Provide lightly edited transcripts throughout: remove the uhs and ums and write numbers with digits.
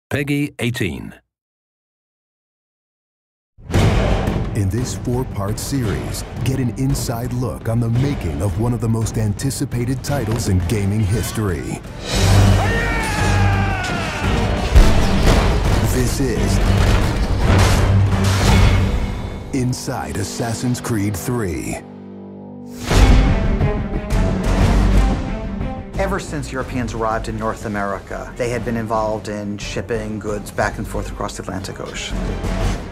Peggy 18. In this 4-part series, get an inside look on the making of one of the most anticipated titles in gaming history. This is Inside Assassin's Creed 3. Ever since Europeans arrived in North America, they had been involved in shipping goods back and forth across the Atlantic Ocean.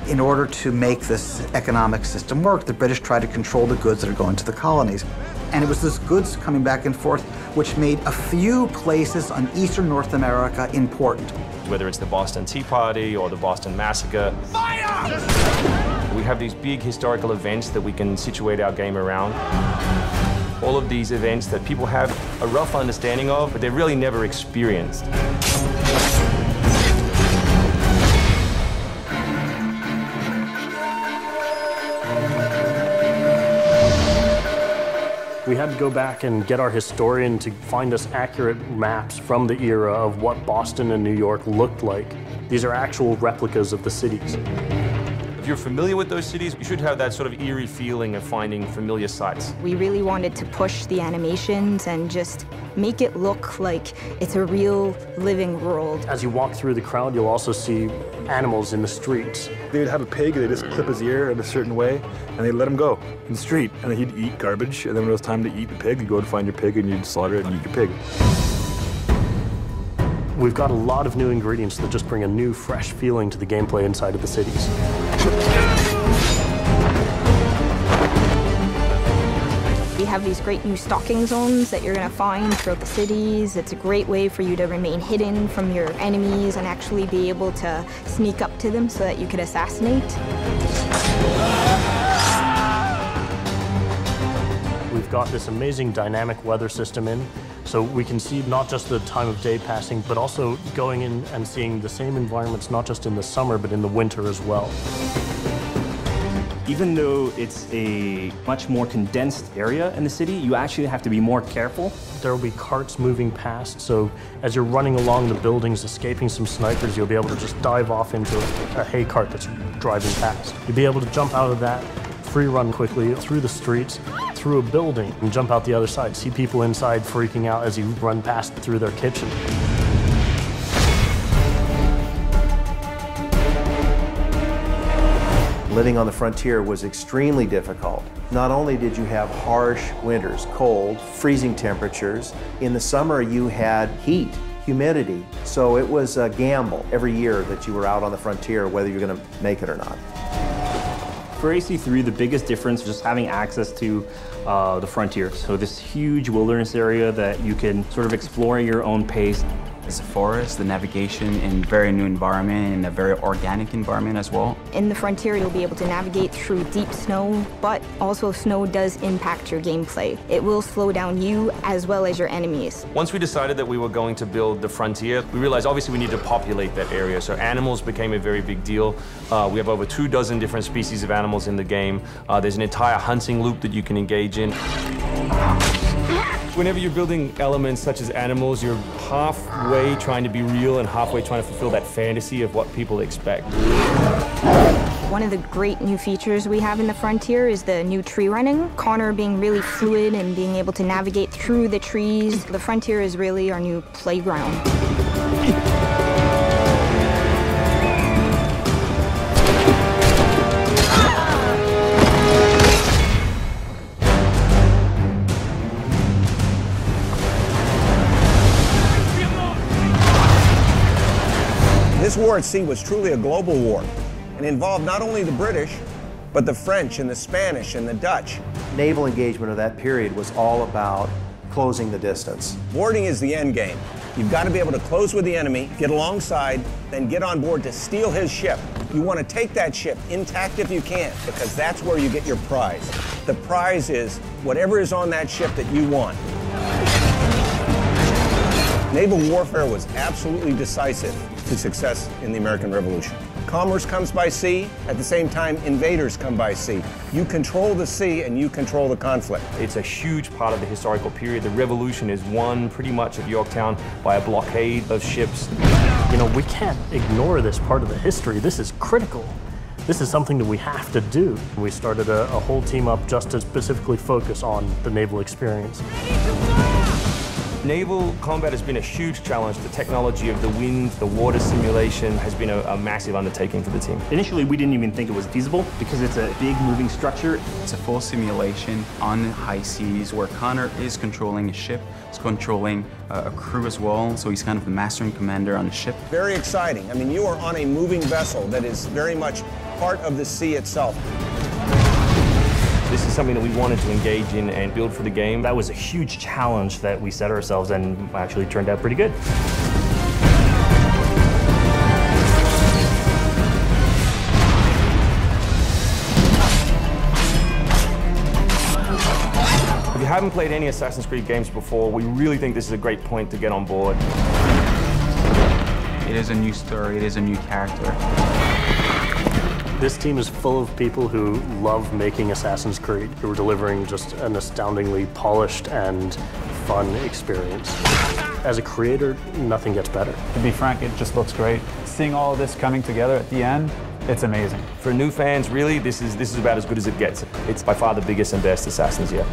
In order to make this economic system work, the British tried to control the goods that are going to the colonies. And it was those goods coming back and forth which made a few places on eastern North America important. Whether it's the Boston Tea Party or the Boston Massacre. Fire! We have these big historical events that we can situate our game around. All of these events that people have a rough understanding of, but they've really never experienced. We had to go back and get our historian to find us accurate maps from the era of what Boston and New York looked like. These are actual replicas of the cities. If you're familiar with those cities, you should have that sort of eerie feeling of finding familiar sights. We really wanted to push the animations and just make it look like it's a real living world. As you walk through the crowd, you'll also see animals in the streets. They would have a pig, they just clip his ear in a certain way, and they'd let him go in the street. And then he'd eat garbage, and then when it was time to eat the pig, you'd go and find your pig, and you'd slaughter it and eat your pig. We've got a lot of new ingredients that just bring a new, fresh feeling to the gameplay inside of the cities. We have these great new stalking zones that you're going to find throughout the cities. It's a great way for you to remain hidden from your enemies and actually be able to sneak up to them so that you could assassinate. We've got this amazing dynamic weather system in, so we can see not just the time of day passing, but also going in and seeing the same environments, not just in the summer, but in the winter as well. Even though it's a much more condensed area in the city, you actually have to be more careful. There will be carts moving past, so as you're running along the buildings, escaping some snipers, you'll be able to just dive off into a hay cart that's driving past. You'll be able to jump out of that, free run quickly through the streets, through a building, and jump out the other side. See people inside freaking out as you run past through their kitchen. Living on the frontier was extremely difficult. Not only did you have harsh winters, cold, freezing temperatures, in the summer you had heat, humidity, so it was a gamble every year that you were out on the frontier, whether you're going to make it or not. For AC3, the biggest difference is just having access to the frontier. So this huge wilderness area that you can sort of explore at your own pace. It's a forest, the navigation in very new environment and a very organic environment as well. In the frontier, you'll be able to navigate through deep snow, but also snow does impact your gameplay. It will slow down you as well as your enemies. Once we decided that we were going to build the frontier, we realized obviously we need to populate that area. So animals became a very big deal. We have over 24 different species of animals in the game. There's an entire hunting loop that you can engage in. Whenever you're building elements such as animals, you're halfway trying to be real and halfway trying to fulfill that fantasy of what people expect. One of the great new features we have in the frontier is the new tree running. Connor being really fluid and being able to navigate through the trees. The frontier is really our new playground. This war at sea was truly a global war and involved not only the British, but the French and the Spanish and the Dutch. Naval engagement of that period was all about closing the distance. Boarding is the end game. You've got to be able to close with the enemy, get alongside, then get on board to steal his ship. You want to take that ship intact if you can, because that's where you get your prize. The prize is whatever is on that ship that you want. Naval warfare was absolutely decisive to success in the American Revolution. Commerce comes by sea, at the same time invaders come by sea. You control the sea and you control the conflict. It's a huge part of the historical period. The Revolution is won pretty much at Yorktown by a blockade of ships. You know, we can't ignore this part of the history. This is critical. This is something that we have to do. We started a whole team up just to specifically focus on the naval experience. Naval combat has been a huge challenge. The technology of the wind, the water simulation has been a massive undertaking for the team. Initially, we didn't even think it was feasible because it's a big moving structure. It's a full simulation on high seas where Connor is controlling a ship, he's controlling a crew as well, so he's kind of the master and commander on the ship. Very exciting. I mean, you are on a moving vessel that is very much part of the sea itself. This is something that we wanted to engage in and build for the game. That was a huge challenge that we set ourselves and actually turned out pretty good. If you haven't played any Assassin's Creed games before, we really think this is a great point to get on board. It is a new story, it is a new character. This team is full of people who love making Assassin's Creed, who are delivering just an astoundingly polished and fun experience. As a creator, nothing gets better. To be frank, it just looks great. Seeing all of this coming together at the end, it's amazing. For new fans, really, this is about as good as it gets. It's by far the biggest and best Assassins yet.